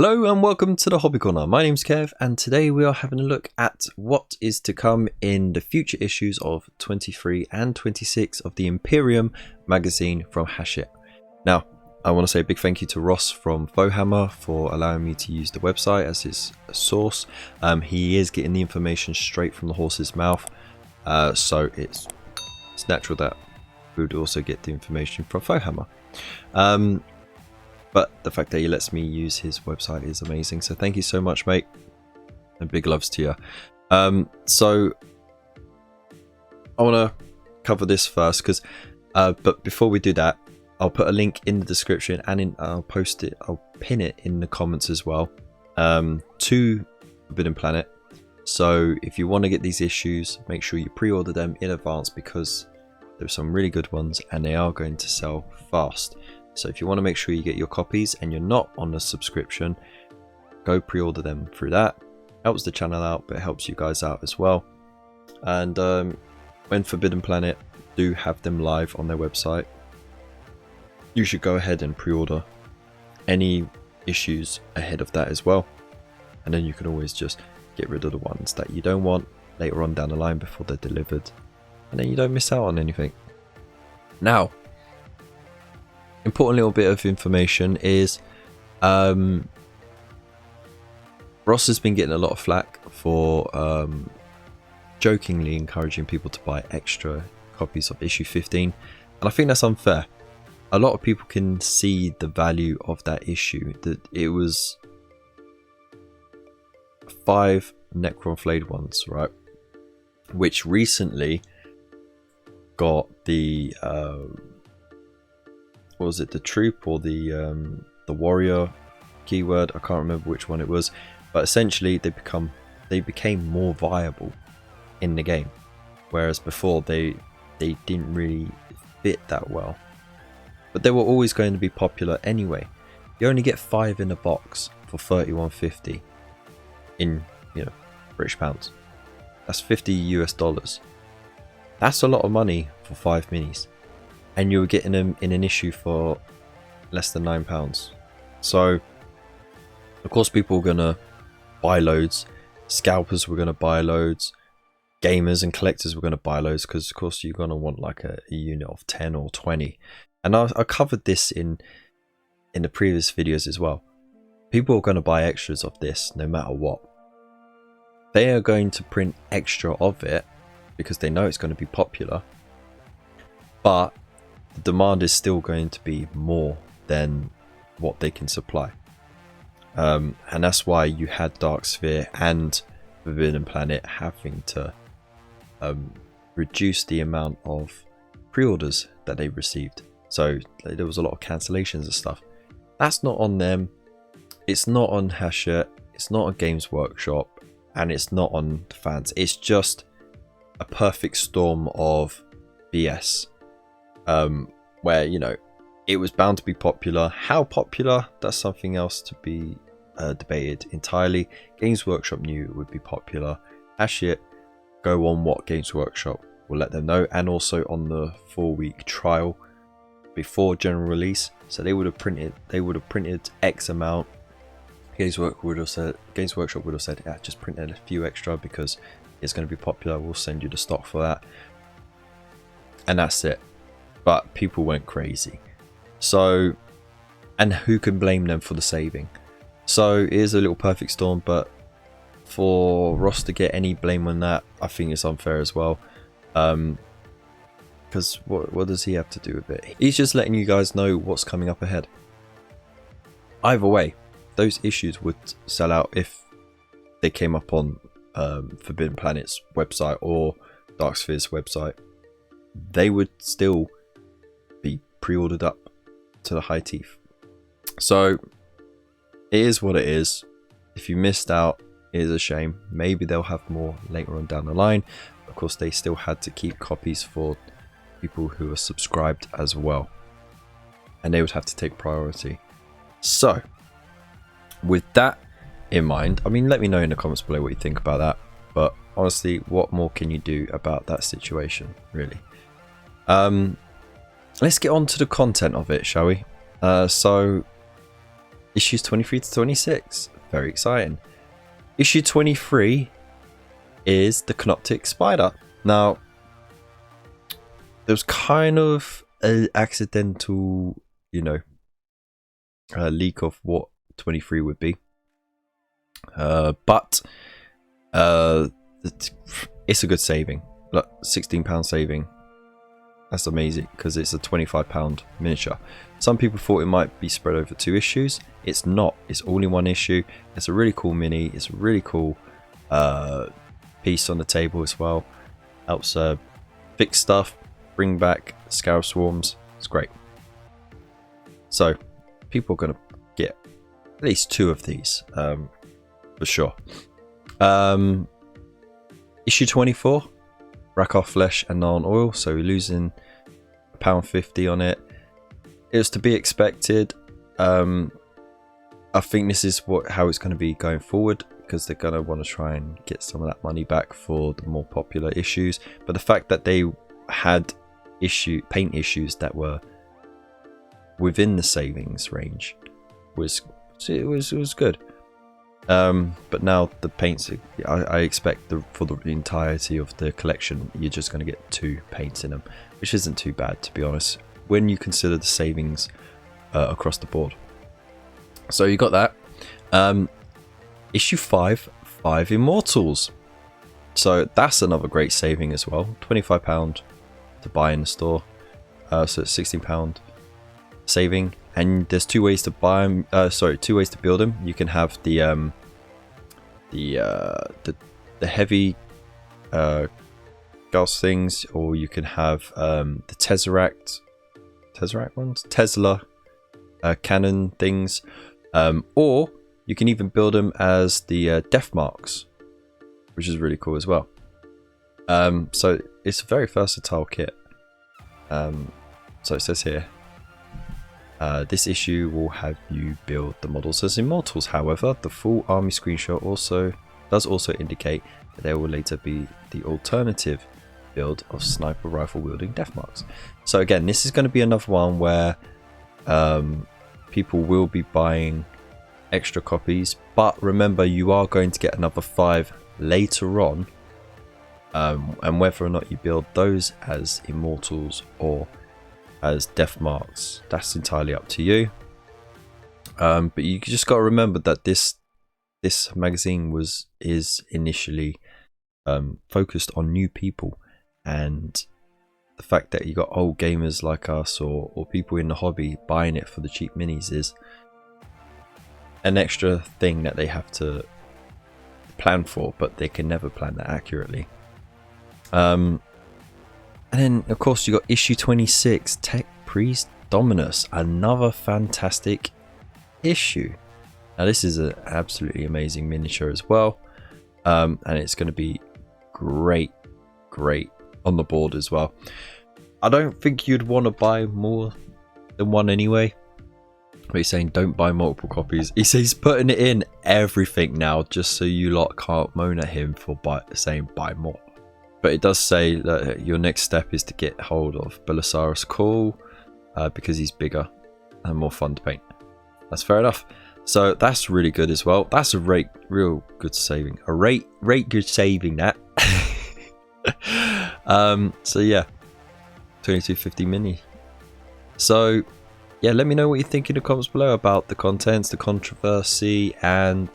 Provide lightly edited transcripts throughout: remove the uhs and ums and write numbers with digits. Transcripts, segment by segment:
Hello and welcome to the Hobby Corner. My name's Kev and today we are having a look at what is to come in the future issues of 23 and 26 of the Imperium magazine from Hachette. Now, I want to say a big thank you to Ross from Fauxhammer for allowing me to use the website as his source. He is getting the information straight from the horse's mouth, so it's natural that we would also get the information from Fauxhammer. But the fact that he lets me use his website is amazing. So thank you so much, mate. And big loves to you. So I want to cover this first, but before we do that, I'll put a link in the description and I'll pin it in the comments as well, to Forbidden Planet. So if you want to get these issues, make sure you pre-order them in advance because there's some really good ones and they are going to sell fast. So if you want to make sure you get your copies and you're not on the subscription, go pre-order them through that. Helps the channel out, but it helps you guys out as well. And when Forbidden Planet do have them live on their website, you should go ahead and pre-order any issues ahead of that as well. And then you can always just get rid of the ones that you don't want later on down the line before they're delivered. And then you don't miss out on anything. Now, important little bit of information is Ross has been getting a lot of flack for jokingly encouraging people to buy extra copies of issue 15, and I think that's unfair. A lot of people can see the value of that issue, that it was 5 Necron flayed ones, right, which recently got the what was it, the troop or the warrior keyword? I can't remember which one it was, but essentially they became more viable in the game, whereas before they didn't really fit that well. But they were always going to be popular anyway. You only get 5 in a box for $31.50 in, British pounds. That's $50 US. That's a lot of money for 5 minis. And you were getting them in an issue for less than £9. So, of course, people were going to buy loads. Scalpers were going to buy loads. Gamers and collectors were going to buy loads because, of course, you're going to want like a unit of 10 or 20. And I covered this in the previous videos as well. People are going to buy extras of this no matter what. They are going to print extra of it because they know it's going to be popular. But the demand is still going to be more than what they can supply, and that's why you had Dark Sphere and Forbidden Planet having to reduce the amount of pre-orders that they received. So there was a lot of cancellations and stuff. That's not on them, it's not on Hachette, it's not on Games Workshop, and it's not on the fans. It's just a perfect storm of BS. Where it was bound to be popular. How popular, that's something else to be debated entirely. Games Workshop knew it would be popular. Hachette go on what Games Workshop will let them know, and also on the 4-week trial before general release. So they would have printed X amount. Games Workshop would have said, yeah, just printed a few extra because it's going to be popular, we'll send you the stock for that, and that's it. But people went crazy. So, and who can blame them for the saving? So it is a little perfect storm, but for Ross to get any blame on that, I think it's unfair as well. Because what does he have to do with it? He's just letting you guys know what's coming up ahead. Either way, those issues would sell out if they came up on Forbidden Planet's website or Dark Sphere's website. They would still be pre-ordered up to the high teeth. So it is what it is. If you missed out, it is a shame. Maybe they'll have more later on down the line. Of course, they still had to keep copies for people who are subscribed as well, and they would have to take priority. So with that in mind, I mean, let me know in the comments below what you think about that. But honestly, what more can you do about that situation, really? Let's get on to the content of it, shall we? So Issues 23 to 26. Very exciting. Issue 23 is the Canoptic Spider. Now, there was kind of an accidental, leak of what 23 would be. But it's a good saving. Look, £16 saving. That's amazing because it's a £25 miniature. Some people thought it might be spread over 2 issues. It's not. It's all in 1 issue. It's a really cool mini. It's a really cool piece on the table as well. Helps fix stuff, bring back Scarab Swarms. It's great. So people are going to get at least 2 of these for sure. Issue 24, Rack Flesh and Narn Oil. So we're losing £1.50 on it. It was to be expected. I think this is how it's going to be going forward, because they're going to want to try and get some of that money back for the more popular issues. But the fact that they had paint issues that were within the savings range was good. But now the paints, I expect for the entirety of the collection, you're just going to get 2 paints in them, which isn't too bad, to be honest, when you consider the savings across the board. So you got that. Issue 5 Immortals. So that's another great saving as well. £25 to buy in the store. So it's £16 saving. And there's 2 ways to buy them. 2 ways to build them. You can have the heavy gas things, or you can have the Tesseract ones, Tesla cannon things, or you can even build them as the Death Marks, which is really cool as well. So it's a very versatile kit. So it says here, this issue will have you build the models as Immortals. However, the full army screenshot does also indicate that there will later be the alternative build of sniper rifle wielding Death Marks. So again, this is going to be another one where people will be buying extra copies, but remember, you are going to get another 5 later on, and whether or not you build those as Immortals or as Death Marks, that's entirely up to you. But you just got to remember that this magazine is initially focused on new people, and the fact that you got old gamers like us or people in the hobby buying it for the cheap minis is an extra thing that they have to plan for, but they can never plan that accurately. And then of course you got issue 26, Tech Priest Dominus, another fantastic issue. Now this is an absolutely amazing miniature as well, and it's going to be great on the board as well. I don't think you'd want to buy more than 1 anyway, but he's saying don't buy multiple copies. He's putting it in everything now just so you lot can't moan at him for saying buy more. But it does say that your next step is to get hold of Belisarius Call, because he's bigger and more fun to paint. That's fair enough. So that's really good as well. That's a real good saving. A rate good saving, that. So yeah, 2250 mini. So yeah, let me know what you think in the comments below about the contents, the controversy, and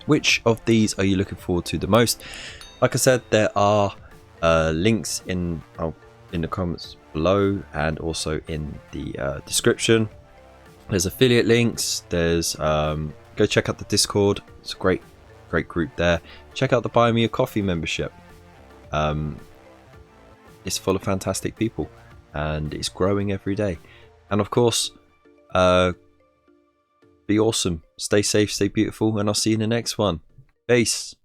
which of these are you looking forward to the most. Like I said, there are links in the comments below, and also in the description. There's affiliate links. There's go check out the Discord. It's a great group there. Check out the Buy Me a Coffee membership. It's full of fantastic people, and it's growing every day. And of course, be awesome, stay safe, stay beautiful, and I'll see you in the next one. Peace.